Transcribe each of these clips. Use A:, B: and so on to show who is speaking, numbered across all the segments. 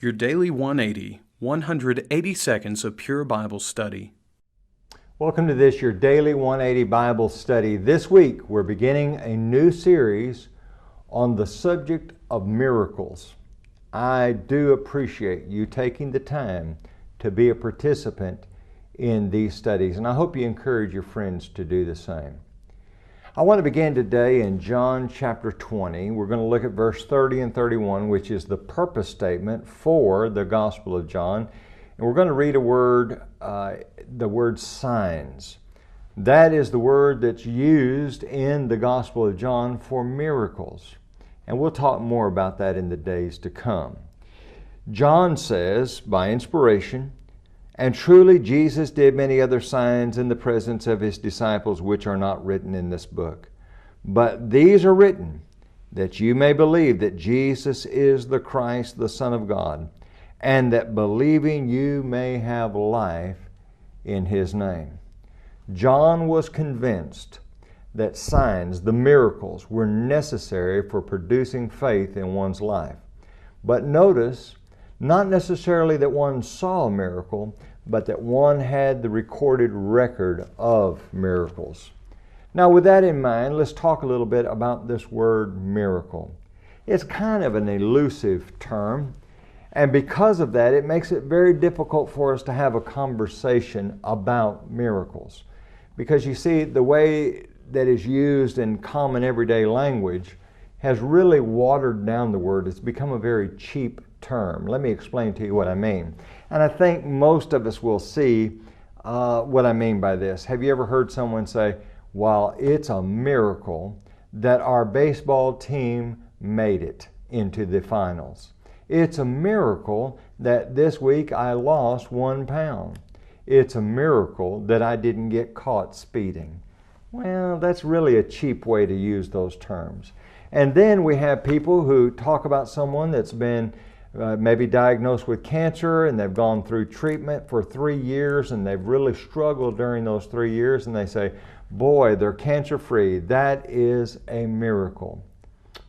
A: Your Daily 180, 180 seconds of pure Bible study.
B: Welcome to this, Your Daily 180 Bible Study. This week, we're beginning a new series on the subject of miracles. I do appreciate you taking the time to be a participant in these studies, and I hope you encourage your friends to do the same. I want to begin today in John chapter 20. We're going to look at verse 30 and 31, which is the purpose statement for the Gospel of John. And we're going to read the word signs. That is the word that's used in the Gospel of John for miracles. And we'll talk more about that in the days to come. John says, by inspiration, "And truly Jesus did many other signs in the presence of his disciples, which are not written in this book. But these are written, that you may believe that Jesus is the Christ, the Son of God, and that believing you may have life in his name." John was convinced that signs, the miracles, were necessary for producing faith in one's life. But notice, not necessarily that one saw a miracle, but that one had the recorded record of miracles. Now, with that in mind, let's talk a little bit about this word miracle. It's kind of an elusive term, and because of that, it makes it very difficult for us to have a conversation about miracles. Because you see, the way that is used in common everyday language has really watered down the word. It's become a very cheap term. Let me explain to you what I mean. And I think most of us will see what I mean by this. Have you ever heard someone say, "Well, it's a miracle that our baseball team made it into the finals. It's a miracle that this week I lost 1 pound. It's a miracle that I didn't get caught speeding." Well, that's really a cheap way to use those terms. And then we have people who talk about someone that's been maybe diagnosed with cancer, and they've gone through treatment for 3 years, and they've really struggled during those 3 years, and they say, "Boy, they're cancer-free. That is a miracle."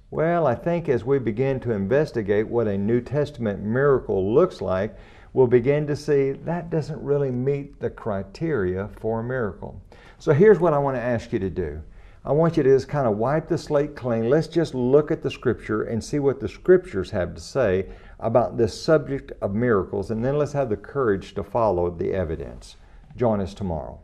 B: Well, I think as we begin to investigate what a New Testament miracle looks like, we'll begin to see that doesn't really meet the criteria for a miracle. So here's what I want to ask you to do. I want you to just kind of wipe the slate clean. Let's just look at the Scripture and see what the Scriptures have to say about this subject of miracles, and then let's have the courage to follow the evidence. Join us tomorrow.